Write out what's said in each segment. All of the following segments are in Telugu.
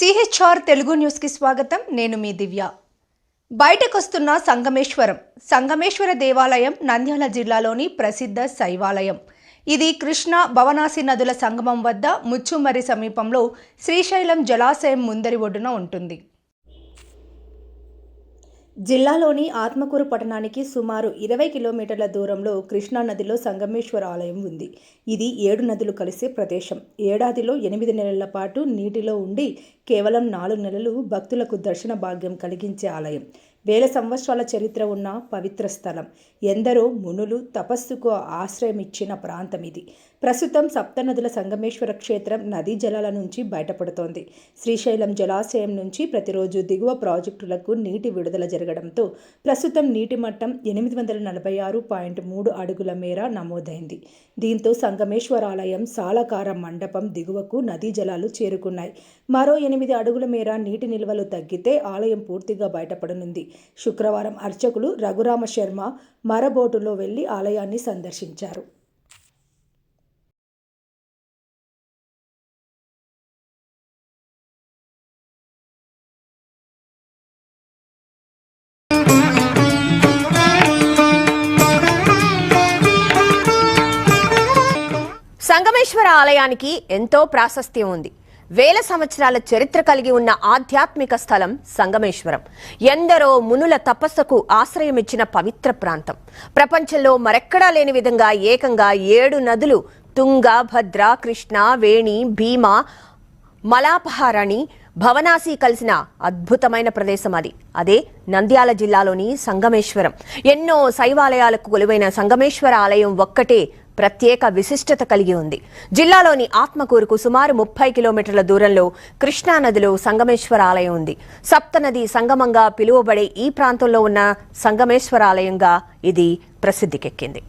సిహెచ్ఆర్ తెలుగు న్యూస్ కి స్వాగతం. నేను మీ దివ్య. బయటకొస్తున్న సంగమేశ్వర దేవాలయం నంద్యాల జిల్లాలోని ప్రసిద్ధ శైవాలయం. ఇది కృష్ణ భవనాసి నదుల సంగమం వద్ద ముచ్చుమర్రి సమీపంలో శ్రీశైలం జలాశయం ముందరి ఒడ్డున ఉంటుంది. జిల్లాలోని ఆత్మకూరు పట్టణానికి సుమారు 20 కిలోమీటర్ల దూరంలో కృష్ణానదిలో సంగమేశ్వర ఆలయం ఉంది. ఇది 7 నదులు కలిసే ప్రదేశం. ఏడాదిలో 8 నెలల పాటు నీటిలో ఉండి కేవలం 4 నెలలు భక్తులకు దర్శన భాగ్యం కలిగించే ఆలయం. వేల సంవత్సరాల చరిత్ర ఉన్న పవిత్ర స్థలం. ఎందరో మునులు తపస్సుకు ఆశ్రయం ఇచ్చిన ప్రాంతం ఇది. ప్రస్తుతం సప్తనదుల సంగమేశ్వర క్షేత్రం నదీ జలాల నుంచి బయటపడుతోంది. శ్రీశైలం జలాశయం నుంచి ప్రతిరోజు దిగువ ప్రాజెక్టులకు నీటి విడుదల జరగడంతో ప్రస్తుతం నీటి మట్టం 846.3 అడుగుల మేర నమోదైంది. దీంతో సంగమేశ్వర ఆలయం సాలకార మండపం దిగువకు నదీ జలాలు చేరుకున్నాయి. మరో 8 అడుగుల మేర నీటి నిల్వలు తగ్గితే ఆలయం పూర్తిగా బయటపడనుంది. శుక్రవారం అర్చకులు రఘురామ శర్మ మరబోటులో వెళ్లి ఆలయాన్ని సందర్శించారు. సంగమేశ్వర ఆలయానికి ఎంతో ప్రాశస్త్యం ఉంది. వేల సంవత్సరాల చరిత్ర కలిగి ఉన్న ఆధ్యాత్మిక స్థలం సంగమేశ్వరం. ఎందరో మునుల తపస్సుకు ఆశ్రయమిచ్చిన పవిత్ర ప్రాంతం. ప్రపంచంలో మరెక్కడా లేని విధంగా ఏకంగా 7 నదులు తుంగ, భద్ర, కృష్ణ, వేణి, భీమ, మలాపహారాణి, భవనాసి కలిసిన అద్భుతమైన ప్రదేశం అది. అదే నంద్యాల జిల్లాలోని సంగమేశ్వరం. ఎన్నో శైవాలయాలకు కొలువైన సంగమేశ్వర ఆలయం ఒక్కటే ప్రత్యేక విశిష్టత కలిగి ఉంది. జిల్లాలోని ఆత్మకూరుకు సుమారు 30 కిలోమీటర్ల దూరంలో కృష్ణానదిలో సంగమేశ్వర ఆలయం ఉంది. సప్తనది సంగమంగా పిలువబడే ఈ ప్రాంతంలో ఉన్న సంగమేశ్వర ఆలయంగా ఇది ప్రసిద్ధికెక్కింది.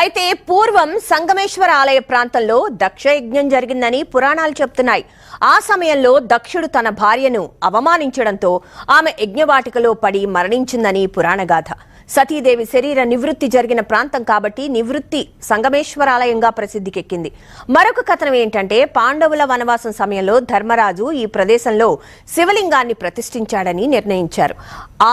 అయితే పూర్వం సంగమేశ్వర ఆలయ ప్రాంతంలో దక్ష యజ్ఞం జరిగిందని పురాణాలు చెప్తున్నాయి. ఆ సమయంలో దక్షుడు తన భార్యను అవమానించడంతో ఆమె యజ్ఞవాటికలో పడి మరణించిందని పురాణగాథ. సతీదేవి శరీర నివృత్తి జరిగిన ప్రాంతం కాబట్టి నివృత్తి సంగమేశ్వరాలయంగా ప్రసిద్ధికెక్కింది. మరొక కథనం ఏంటంటే, పాండవుల వనవాసం సమయంలో ధర్మరాజు ఈ ప్రదేశంలో శివలింగాన్ని ప్రతిష్ఠించాడని నిర్ణయించారు.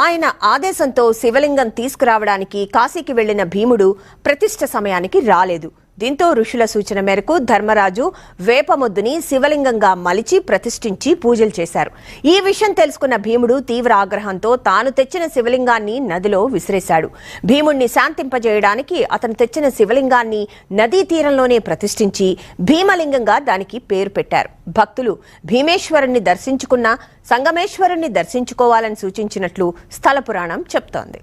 ఆయన ఆదేశంతో శివలింగం తీసుకురావడానికి కాశీకి వెళ్లిన భీముడు ప్రతిష్ఠ సమయానికి రాలేదు. దీంతో ఋషుల సూచన మేరకు ధర్మరాజు వేపమొద్దుని శివలింగంగా మలిచి ప్రతిష్ఠించి పూజలు చేశారు. ఈ విషయం తెలుసుకున్న భీముడు తీవ్ర ఆగ్రహంతో తాను తెచ్చిన శివలింగాన్ని నదిలో విసిరేశాడు. భీముడిని శాంతింపజేయడానికి అతను తెచ్చిన శివలింగాన్ని నదీ తీరంలోనే ప్రతిష్ఠించి భీమలింగంగా దానికి పేరు పెట్టారు. భక్తులు భీమేశ్వరుణ్ణి దర్శించుకున్న సంగమేశ్వరుణ్ణి దర్శించుకోవాలని సూచించినట్లు స్థల పురాణం చెప్తోంది.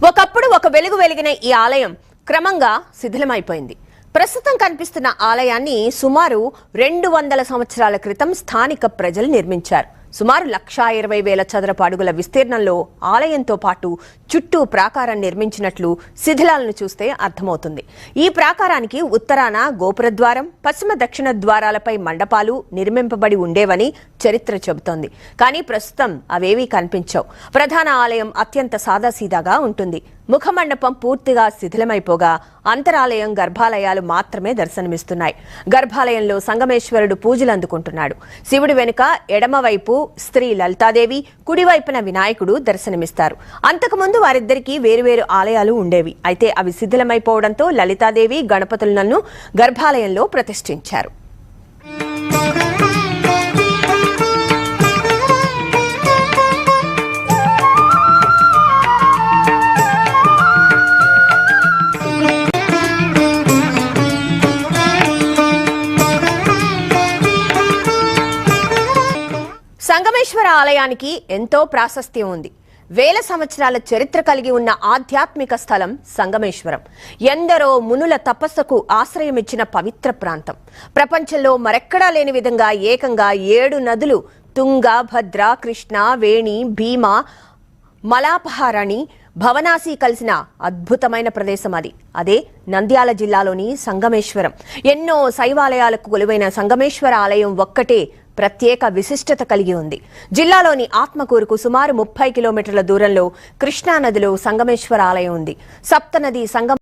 ఒకప్పుడు ఒక వెలుగు వెలిగిన ఈ ఆలయం క్రమంగా శిథిలమైపోయింది. ప్రస్తుతం కనిపిస్తున్న ఆలయాన్ని సుమారు 200 సంవత్సరాల క్రితం స్థానిక ప్రజలు నిర్మించారు. సుమారు 1,20,000 చదరపు అడుగుల విస్తీర్ణంలో ఆలయంతో పాటు చుట్టూ ప్రాకారం నిర్మించినట్లు శిథిలాలను చూస్తే అర్థమవుతుంది. ఈ ప్రాకారానికి ఉత్తరాన గోపురద్వారం, పశ్చిమ దక్షిణ ద్వారాలపై మండపాలు నిర్మింపబడి ఉండేవని చరిత్ర చెబుతోంది. కానీ ప్రస్తుతం అవేవీ కనిపించవు. ప్రధాన ఆలయం అత్యంత సాదాసీదాగా ఉంటుంది. ముఖమండపం పూర్తిగా శిథిలమైపోగా అంతరాలయం, గర్భాలయాలు మాత్రమే దర్శనమిస్తున్నాయి. గర్భాలయంలో సంగమేశ్వరుడు పూజలు అందుకుంటున్నాడు. శివుడి వెనుక ఎడమవైపు స్త్రీ లలితాదేవి, కుడివైపున వినాయకుడు దర్శనమిస్తారు. అంతకుముందు వారిద్దరికీ వేరువేరు ఆలయాలు ఉండేవి. అయితే అవి శిథిలమైపోవడంతో లలితాదేవి, గణపతులను గర్భాలయంలో ప్రతిష్ఠించారు. సంగమేశ్వర సంగమేశ్వర ఆలయానికి ఎంతో ప్రాశస్త్యం ఉంది. వేల సంవత్సరాల చరిత్ర కలిగి ఉన్న ఆధ్యాత్మిక స్థలం సంగమేశ్వరం. ఎందరో మునుల తపస్సుకు ఆశ్రయమిచ్చిన పవిత్ర ప్రాంతం. ప్రపంచంలో మరెక్కడా లేని విధంగా ఏకంగా 7 నదులు తుంగ, భద్ర, కృష్ణ, వేణి, భీమా, మలాపహారాణి, భవనాసి కలిసిన అద్భుతమైన ప్రదేశం అది. అదే నంద్యాల జిల్లాలోని సంగమేశ్వరం. ఎన్నో శైవాలయాలకు కొలువైన సంగమేశ్వర ఆలయం ఒక్కటే ప్రత్యేక విశిష్టత కలిగి ఉంది. జిల్లాలోని ఆత్మకూరుకు సుమారు 30 కిలోమీటర్ల దూరంలో కృష్ణానదిలో సంగమేశ్వర ఆలయం ఉంది. సప్తనది సంగమ